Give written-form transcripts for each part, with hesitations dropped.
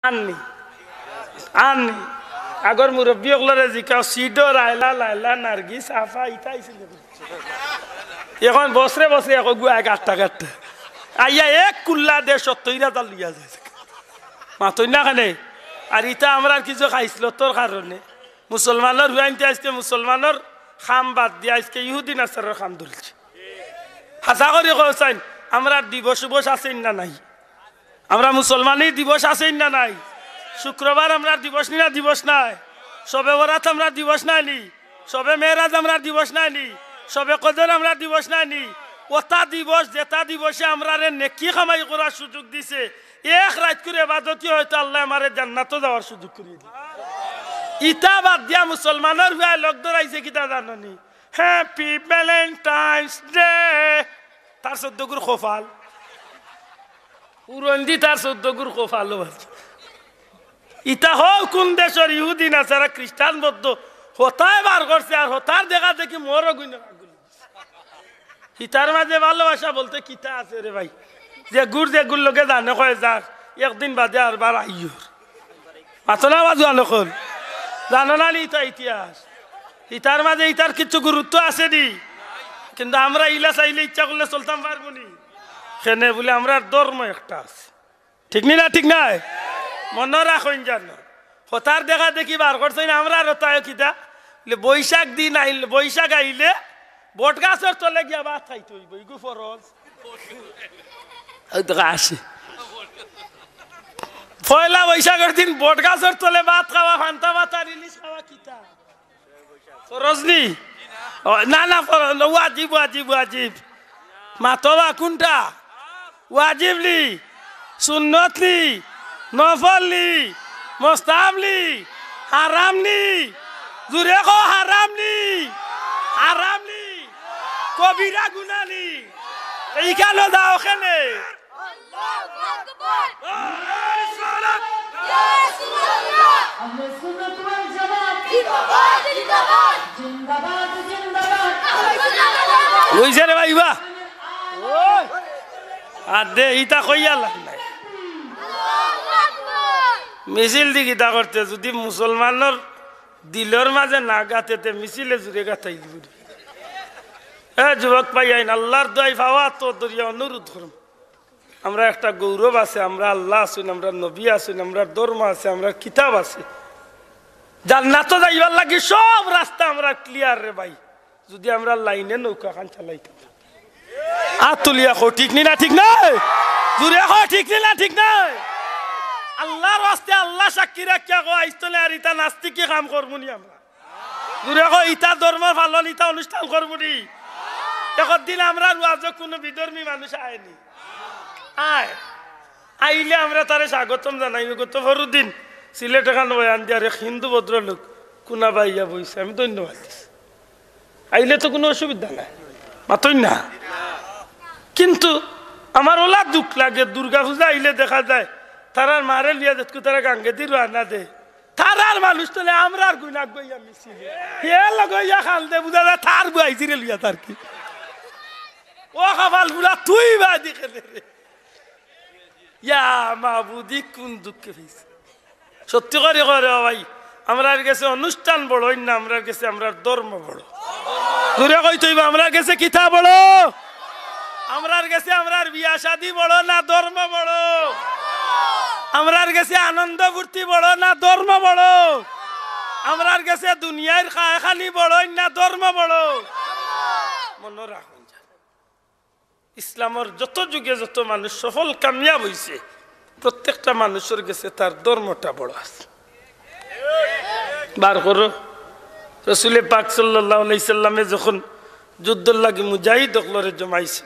আননি আননি আগর মুরব্বী ওগুলোরে জিকাও সিডর আইলা লাইলা নার্গিস আফা ইতাইছিল এখন বছরে বছরে এখন গুয়া গাট্টা গাট্টা আইয়া এক কুল্লা দে সত্তইরা তাল লিয়া যায় মাতই না খানে আর ইটা আমরা কিছু খাইছিল তোর কারণে মুসলমানের হুয়াইনতে আজকে মুসলমানের খাম বাদ দিয়ে আজকে ইহুদি নাসারের খাম ধরছে হাসা করে কইছেন আমরা দিবস বস আছেন না নাই আমরা মুসলমানের দিবস আছেন না নাই শুক্রবার আমরা দিবস না দিবস নাই সবে বরাত আমরা দিবস নাইনি সবে মেরাজ আমরা দিবস নাইনি সবে কদর আমরা দিবস নাইনি ওটা দিবস যেটা দিবসে আমরা নেকি কামাই করার সুযোগ দিছে এক রাত করে ইবাদতই হয়তো আল্লাহ আমারে জান্নাতও যাওয়ার সুযোগ করে দিল ইটা বাদ দিয়া মুসলমানের হুয়া লোক ধরাইছে কিতা জাননি হ্যাপি ভ্যালেন্টাইন্স ডে তার 14 গুর খোফাল উরন্দি তার 14 গুর খোফাল ইটা হোক কোন দেশের ইহুদি না সারা খ্রিস্টান বৌদ্ধ হতায় বার করছে আর হতার দেখা দেখি মোরও গুণ ইটার মাঝে ভালোবাসা বলতে কিতা আছে রে ভাই যে গুড় লোকে জানে কয় যাক একদিন বাদে আর বার আইয়র মাথনা বাজু আনকল জানো না নি ইটা ইতিহাস ইটার মাঝে ইটার কিছু গুরুত্ব আছে নি কিন্তু আমরা ইলা চাইলে ইচ্ছা করলে চলতাম পারবো নি সেনে বলে আমরা ধর্ম একটা আছে ঠিক নি না ঠিক নাই মনে রাখুন জানো হতার দেখা দেখি বার করছে না আমরা রতায় কিতা বৈশাখ দিন আইলে বৈশাখ আইলে বট গাছের তলে গিয়া ভাত খাইতে হইব ইগু ফরজ আসে পয়লা বৈশাখের দিন বট গাছের তলে ভাত খাওয়া ফান্তা ভাত আর ইলিশ খাওয়া কিতা ফরজ নি না না ওয়াজিব ওয়াজিব ওয়াজিব মাতবা কোনটা ওয়াজিব লি সুন্নত লি নফল লি মুস্তাহাব লি হারাম লি জুরে কো হারাম লি হারাম লি কবিরা গুনাহ লি এইখানে দাও ওখানে আল্লাহু আকবার সালাত ইয়া রাসূলুল্লাহ আহলে সুন্নাত ওয়াল জামাত জিন্দাবাদ জিন্দাবাদ জিন্দাবাদ জিন্দাবাদ ওই যে রে ভাইবা ওই আদে ইটা কইয়া লাগ নাই মিছিল দি কিতা করতে যদি মুসলমানের দিলের মাঝে না গাতেতে মিছিলে জুড়ে গাতাই দিব যুবক পাই আইন আল্লাহর দোয়াই পাওয়া তো দরিয়া অনুরোধ করুন আমরা একটা গৌরব আছে আমরা আল্লাহ আসুন আমরা নবী আসুন আমরা ধর্ম আছে আমরা কিতাব আছে জান্নাত যাইবার লাগি সব রাস্তা আমরা ক্লিয়ার রে ভাই যদি আমরা লাইনে নৌকা খান চালাইতাম আতুলিয়া কো ঠিক নি না ঠিক নাই জুড়ে কো ঠিক নি না ঠিক নাই আল্লাহর রাস্তে আল্লাহ সাক্ষী রাখিয়া কো আইস্তলে আর ইতা নাস্তিকি কাম করবনি আমরা জুড়ে কো ইতা ধর্ম পালন ইতা অনুষ্ঠান করবনি এখন দিন আমরা ওয়াজ কোনো বিধর্মী মানুষ আয়নি আয় আইলে আমরা তারে স্বাগতম জানাই গত ফরুদ্দিন সিলেট এখান বয়ান দিয়ে আরে হিন্দু ভদ্রলোক কোনা বাইয়া বইছে আমি ধন্যবাদ দিচ্ছি আইলে তো কোনো অসুবিধা নাই মাতই না কিন্তু আমার ওলা দুঃখ লাগে দুর্গা পূজা আইলে দেখা যায় তারার মারে লিয়া দেখো তারা গাঙ্গে দি রান্না দে তারার মানুষ তোলে আমরা আর গুনাক গইয়া মিছিল হে লগইয়া খাল দে বুঝা যায় তার বুয়াইছি রে লিয়া তার কি ও কপাল বুলা তুই বা দিকে রে ইয়া মাবুদি কোন দুঃখে হইছে সত্যি করে করে ভাই আমরা গেছে অনুষ্ঠান বড় না আমরা গেছে আমরা ধর্ম বড় দূরে কইতইব আমরা গেছে কিতা বড় আমরার গেছে আমরার বিয়া শাদী বড় না ধর্ম বড় আমরার গেছে আনন্দ ফুর্তি বড় না ধর্ম বড় আমরার গেছে দুনিয়ার খালি বড় না ধর্ম বড় মনে রাখুন ইসলামের যত যুগে যত মানুষ সফল কামিয়াব হইছে প্রত্যেকটা মানুষের গেছে তার ধর্মটা বড় আছে বার করো রাসূল পাক সাল্লাল্লাহু আলাইহি সাল্লামে যখন যুদ্ধের লাগি মুজাহিদ হকলরে জমাইছে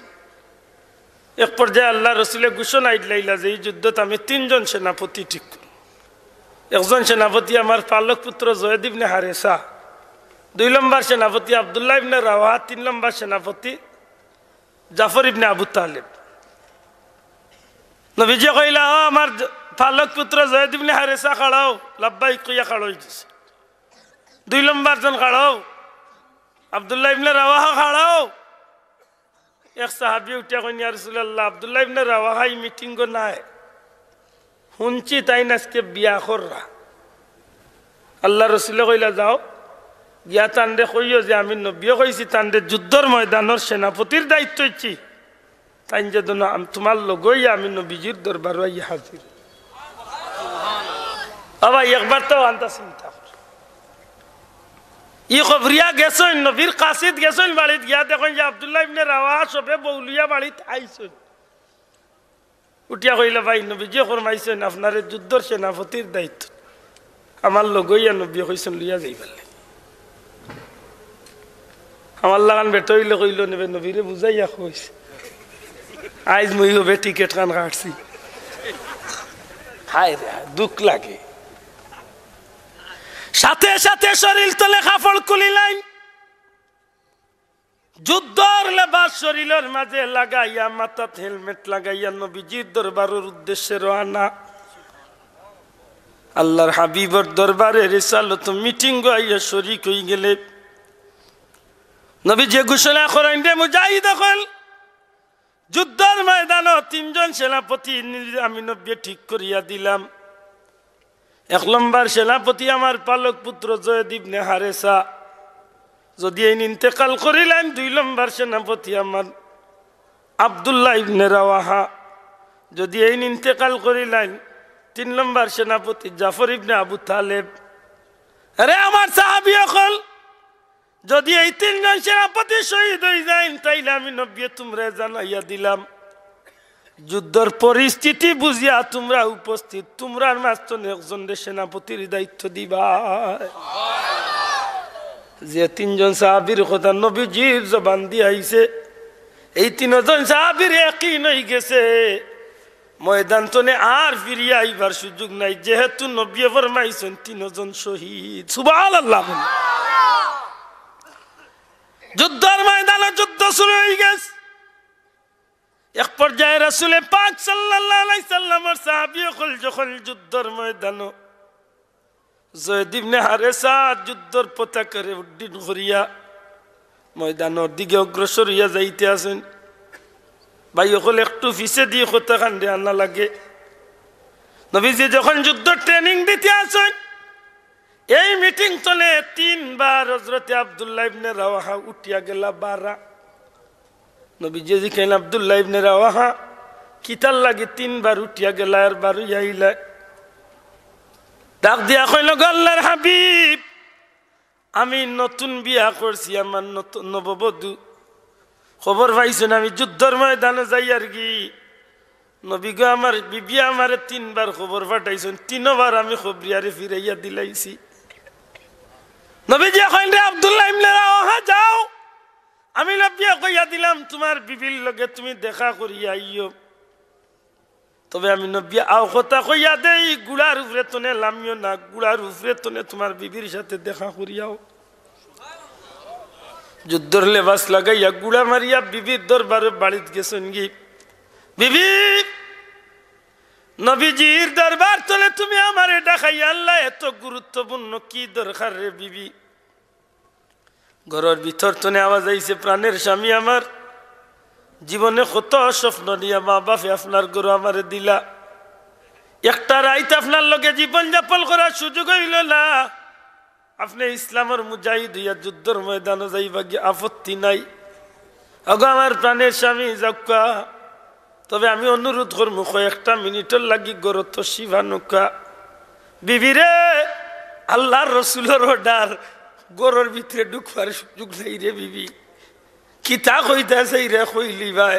এক পর্যায়ে আল্লাহ রসুলের ঘোষণা দিলাইলা যে এই যুদ্ধত আমি 3 জন সেনাপতি ঠিক করব একজন সেনাপতি আমার পালক পুত্র জয়েদ ইবনে হারেসা 2 নম্বর সেনাপতি আব্দুল্লাহ ইবনে রাওয়াহা 3 নম্বর সেনাপতি জাফর ইবনে আবু তালেব নবীজি কইলা আমার পালক পুত্র জয়েদ ইবনে হারেসা খাড়াও লাব্বাইক কইয়া খাড়ো হইছে 2 নম্বর জন খাড়াও আব্দুল্লাহ ইবনে রাওয়াহা খাড়াও এক সাহাবী উঠে কইন ইয়া রাসূলুল্লাহ আব্দুল্লাহ ইবনে রাওয়াহা মিটিং গো নাই শুনছি তাই আজকে বিয়া কররা আল্লাহ রসুলে কইলা যাও গিয়া তান্ডে কইও যে আমি নবীও কইছি তান্ডে যুদ্ধর ময়দানের সেনাপতির দায়িত্ব ইচ্ছি তাই যে তোমার লগই আমি নবীজির দরবার হাজির ভাই একবার তো আনতা চিন্তা কর ই খবরিয়া গেছেন নবীর কাশিদ গেছেন বাড়িত গিয়া দেখেন যে আব্দুল্লাহ ইবনে রাওয়াহা সবে বৌলিয়া বাড়িত আইছেন উঠিয়া কইলা ভাই নবীজি ফরমাইছেন আপনার যুদ্ধর সেনাপতির দায়িত্ব আমার লগইয়া নবী কইছেন লইয়া যাইবার লাগে আমার লাগান বেটা হইলে কইল নেবে নবীরে বুঝাইয়া কইছে আইজ মই হবে টিকেট খান কাটছি হায় রে দুঃখ লাগে সাথে সাথে শরীর তলে কাপড় খুলিলাই যুদ্ধর লেবাস শরীরের মাঝে লাগাইয়া মাথাত হেলমেট লাগাইয়া নবীজির দরবারের উদ্দেশ্যে রওনা আল্লাহর হাবিবর দরবারে রিসালত মিটিং গাইয়া শরীক হই গেলে নবীজি ঘোষণা করেন রে মুজাহিদ হল যুদ্ধের ময়দানে তিনজন সেনাপতি আমি নবী ঠিক করিয়া দিলাম এক নম্বর সেনাপতি আমার পালক পুত্র জয়েদ ইবনে হারেসা যদি এই ইন্তেকাল করিলেন দুই নম্বর সেনাপতি আমার আব্দুল্লাহ ইবনে রাওয়াহা যদি এই ইন্তেকাল করিলেন তিন নম্বর সেনাপতি জাফর ইবনে আবু তালেব আরে আমার সাহাবী হল যদি এই তিনজন সেনাপতি শহীদ হয়ে যায় তাইলে আমি নবী তোমরা জানাইয়া দিলাম যুদ্ধর পরিস্থিতি বুঝিয়া তোমরা উপস্থিত তোমরা মাঝখান একজন সেনাপতির দায়িত্ব দিবা যে তিনজন সাহাবীর কথা নবীজির জবান দিয়ে আইছে এই তিনজন সাহাবীর একই নই গেছে ময়দান তনে আর ফিরিয়া আইবার সুযোগ নাই যেহেতু নবী ফরমাইছেন তিনজন শহীদ সুবহানাল্লাহ যুদ্ধের ময়দানে যুদ্ধ শুরু হয়ে গেছে এক পর্যায়ে রাসূল পাক সাল্লাল্লাহু আলাইহি সাল্লামের সাহাবীগণ যখন যুদ্ধের ময়দানে জয়েদ ইবনে হারেসা যুদ্ধের পতাকারে উড্ডীন করিয়া ময়দানের দিকে অগ্রসর হইয়া যাইতে আছেন ভাই সকল একটু পিছে দিয়ে কথা কান্দে আনা লাগে নবীজি যখন যুদ্ধ ট্রেনিং দিতে আসেন এই মিটিং চলে তিনবার হযরত আব্দুল্লাহ ইবনে রাওয়াহা উঠিয়া গেলা বারা নবীজি জিকেন আব্দুল্লাহ ইবনে রাওয়াহা কিতার লাগে তিনবার উঠিয়া গেলা আর বারু আইলা ডাক দিয়া কইল আল্লাহর হাবিব আমি নতুন বিয়া করছি আমার নতুন নববধূ খবর পাইছেন আমি যুদ্ধের ময়দানে যাই আর কি নবী গো আমার বিবি আমারে তিনবার খবর পাঠাইছেন তিনবার আমি খবরিয়ারে ফিরাইয়া দিলাইছি নবীজি কইলেন রে আব্দুল্লাহ ইবনে রাওয়াহা যাও আমি নবী কইয়া দিলাম তোমার বিবির লগে তুমি দেখা করিয়া আইও তবে আমি নবী আও কথা কইয়া দেই গুড়ার উপরে তনে লামিও না গুড়ার উপরে তনে তোমার বিবির সাথে দেখা করিয়াও যুদ্ধর লেবাস লাগাইয়া গুড়া মারিয়া বিবির দরবারে বাড়িতে গেছেন গি বিবি নবীজির দরবার তলে তুমি আমারে ডাকাইয়া আল্লাহ এত গুরুত্বপূর্ণ কি দরকার রে বিবি ঘরের ভিতর তনে আওয়াজ আইছে প্রাণের স্বামী আমার জীবনে কত স্বপ্ন নিয়ে মা বাপে আপনার গরু আমারে দিলা একটা রাইত আপনার লগে জীবন যাপন করার সুযোগ হইল না আপনি ইসলামের মুজাহিদ হইয়া যুদ্ধের ময়দানে যাইবা গিয়ে আপত্তি নাই আগো আমার প্রাণের স্বামী যাক্কা তবে আমি অনুরোধ করবো কয়েকটা মিনিটের লাগি গরু তো শিবানুকা বিবিরে আল্লাহর রসুলের অর্ডার গরুর ভিতরে ঢুকবার সুযোগ নাই রে বিবি কিতা কইতাছে রে কইলি ভাই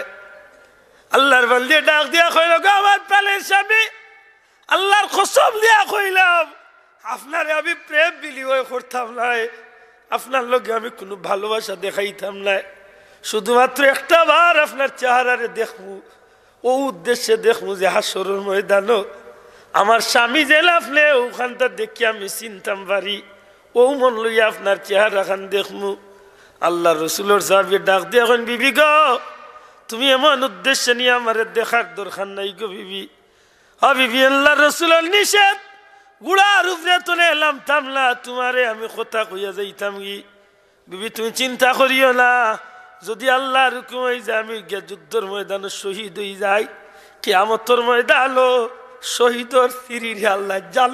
আল্লাহর বান্দে ডাক দিয়া কইল গো আমার প্রাণের স্বামী আল্লাহর কসম দিয়া কইলাম আপনারে আমি প্রেম বিলিময় করতাম না আপনার লগে আমি কোনো ভালোবাসা দেখাইতাম না শুধুমাত্র একটা বার আপনার চেহারারে দেখবো ও উদ্দেশ্যে দেখবো যে হাসরের ময়দানও আমার স্বামী জেলা আপনি ওখানটা দেখি আমি চিনতাম পারি ও মন লইয়া আপনার চেহারা খান দেখবো আল্লাহ রসুলের সাহাবী ডাক দিয়ে এখন বিবি গো তুমি এমন উদ্দেশ্যে নিয়ে আমার দেখার দরকার নাই গো বিবি বিবি আল্লাহ রসুলের নিষেধ গুড়ার উপরে তোলে এলাম থামলা তোমারে আমি কথা কইয়া যাইতাম গি বিবি তুমি চিন্তা করিও না যদি আল্লাহর হুকুম হয়ে যায় আমি যুদ্ধের ময়দানে শহীদ হয়ে যাই কিয়ামতের ময়দানও শহীদর সিরির আল্লাহ জান